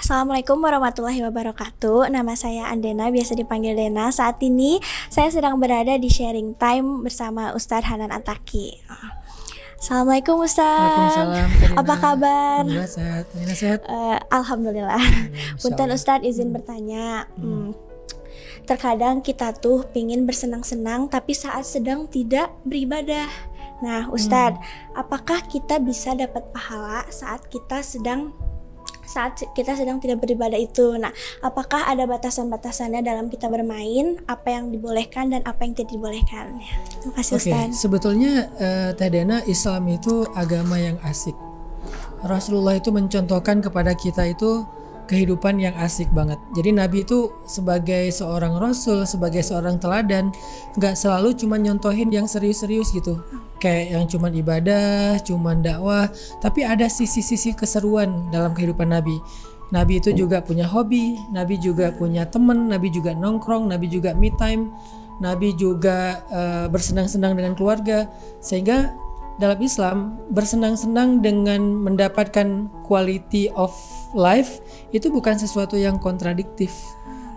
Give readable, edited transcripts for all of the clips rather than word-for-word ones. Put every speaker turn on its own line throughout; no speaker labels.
Assalamualaikum warahmatullahi wabarakatuh. Nama saya Andena, biasa dipanggil Dena. Saat ini saya sedang berada di sharing time bersama Ustadz Hanan Attaqi. Assalamualaikum Ustadz.
Waalaikumsalam, Kak Dina.
Apa kabar?
Alhamdulillah sehat. Dina sehat?
Alhamdulillah. Punten Ustadz izin bertanya. Terkadang kita tuh pingin bersenang-senang tapi saat sedang tidak beribadah. Nah Ustadz, apakah kita bisa dapat pahala saat kita sedang tidak beribadah itu? Nah, apakah ada batasan-batasannya dalam kita bermain? Apa yang dibolehkan dan apa yang tidak dibolehkan? Terima kasih Ustaz.
Sebetulnya Teh Dena, Islam itu agama yang asik. Rasulullah itu mencontohkan kepada kita itu kehidupan yang asik banget. Jadi Nabi itu sebagai seorang Rasul, sebagai seorang teladan, gak selalu cuma nyontohin yang serius-serius gitu, kayak yang cuman ibadah, cuman dakwah, tapi ada sisi-sisi keseruan dalam kehidupan Nabi. Nabi itu juga punya hobi, Nabi juga punya teman, Nabi juga nongkrong, Nabi juga me time, Nabi juga bersenang-senang dengan keluarga. Sehingga dalam Islam, bersenang-senang dengan mendapatkan quality of life itu bukan sesuatu yang kontradiktif.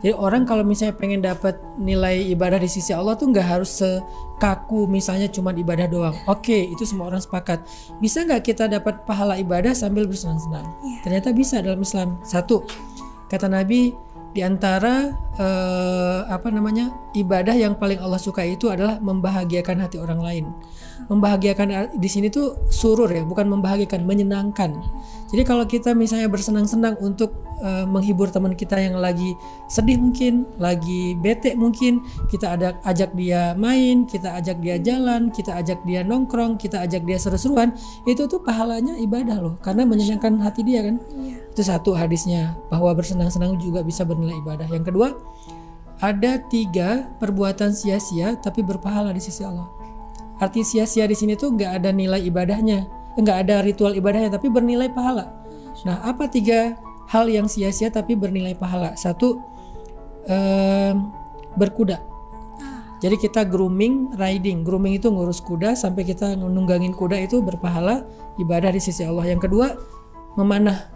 Jadi orang kalau misalnya pengen dapat nilai ibadah di sisi Allah tuh nggak harus sekaku misalnya cuma ibadah doang. Oke, itu semua orang sepakat. Bisa nggak kita dapat pahala ibadah sambil bersenang-senang? Ternyata bisa dalam Islam. Satu, kata Nabi, di antara ibadah yang paling Allah suka itu adalah membahagiakan hati orang lain. Membahagiakan di sini tuh surur ya, bukan membahagiakan, menyenangkan. Jadi kalau kita misalnya bersenang-senang untuk menghibur teman kita yang lagi sedih mungkin, lagi bete mungkin, kita ajak dia main, kita ajak dia jalan, kita ajak dia nongkrong, kita ajak dia seru-seruan, itu tuh pahalanya ibadah loh, karena menyenangkan hati dia kan. Itu satu hadisnya, bahwa bersenang-senang juga bisa bernilai ibadah. Yang kedua, ada 3 perbuatan sia-sia tapi berpahala di sisi Allah. Arti sia-sia di sini tuh nggak ada nilai ibadahnya, nggak ada ritual ibadahnya, tapi bernilai pahala. Nah, apa 3 hal yang sia-sia tapi bernilai pahala? Satu, berkuda. Jadi kita grooming, riding. Grooming itu ngurus kuda sampai kita nunggangin kuda, itu berpahala ibadah di sisi Allah. Yang kedua, memanah.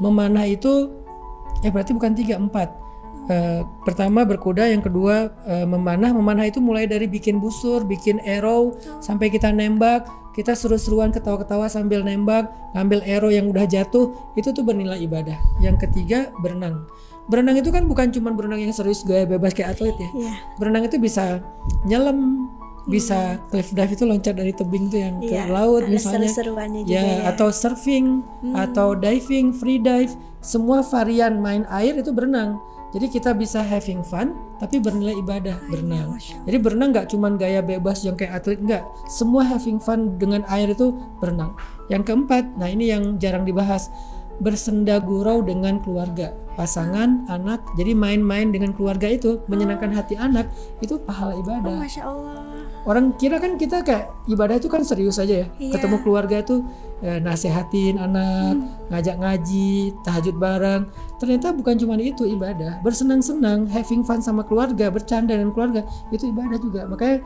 Memanah itu berarti bukan 3, 4. Pertama berkuda, yang kedua memanah. Memanah itu mulai dari bikin busur, bikin arrow, sampai kita nembak, kita seru-seruan ketawa-ketawa sambil nembak, ngambil arrow yang udah jatuh, itu tuh bernilai ibadah. Yang ketiga, berenang. Berenang itu kan bukan cuma berenang yang serius gaya bebas kayak atlet ya. Berenang itu bisa nyelam, bisa cliff dive, itu loncat dari tebing tuh yang ke laut misalnya, atau surfing, atau diving, free dive, semua varian main air itu berenang. Jadi kita bisa having fun tapi bernilai ibadah berenang. Jadi berenang nggak cuman gaya bebas yang kayak atlet, nggak. Semua having fun dengan air itu berenang. Yang keempat, nah ini yang jarang dibahas, bersenda gurau dengan keluarga, pasangan, anak. Jadi main-main dengan keluarga itu menyenangkan hati anak, itu pahala ibadah.
Masya Allah.
Orang kira kan kita kayak ibadah itu kan serius aja ya. Ketemu keluarga itu nasehatin anak, ngajak ngaji, tahajud bareng. Ternyata bukan cuma itu ibadah. Bersenang-senang, having fun sama keluarga, bercanda dengan keluarga, itu ibadah juga. Makanya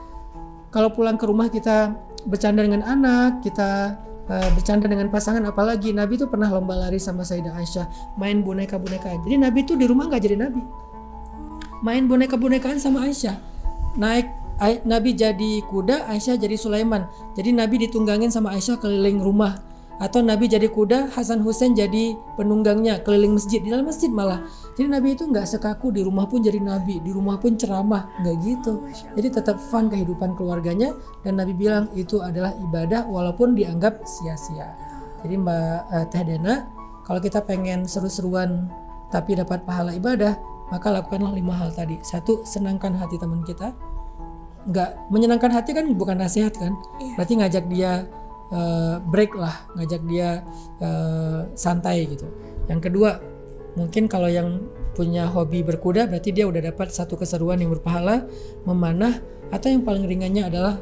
kalau pulang ke rumah kita bercanda dengan anak, kita bercanda dengan pasangan, apalagi Nabi itu pernah lomba lari sama Sayyidah Aisyah, main boneka-bonekaan. Jadi Nabi itu di rumah nggak jadi Nabi, main boneka-bonekaan sama Aisyah. Nabi jadi kuda, Aisyah jadi Sulaiman. Jadi Nabi ditunggangin sama Aisyah keliling rumah. Atau Nabi jadi kuda, Hasan Hussein jadi penunggangnya keliling masjid, di dalam masjid malah. Jadi Nabi itu nggak sekaku, di rumah pun jadi Nabi, di rumah pun ceramah, nggak gitu. Jadi tetap fun kehidupan keluarganya, dan Nabi bilang itu adalah ibadah walaupun dianggap sia-sia. Jadi Mbak Teh Dena, kalau kita pengen seru-seruan tapi dapat pahala ibadah, maka lakukanlah 5 hal tadi. 1, senangkan hati teman kita. Nggak, menyenangkan hati kan bukan nasihat kan, berarti ngajak dia break lah, ngajak dia santai gitu. Yang kedua, mungkin kalau yang punya hobi berkuda, berarti dia udah dapat 1 keseruan yang berpahala. Memanah, atau yang paling ringannya adalah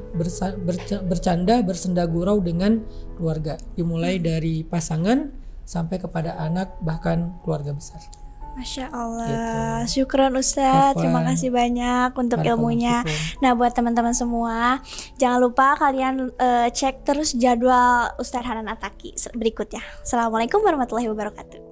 bercanda, bersenda gurau dengan keluarga, dimulai dari pasangan sampai kepada anak, bahkan keluarga besar.
Masya Allah, syukron Ustadz, terima kasih banyak untuk ilmunya. Nah buat teman-teman semua, jangan lupa kalian cek terus jadwal Ustadz Hanan Attaqi berikutnya. Assalamualaikum warahmatullahi wabarakatuh.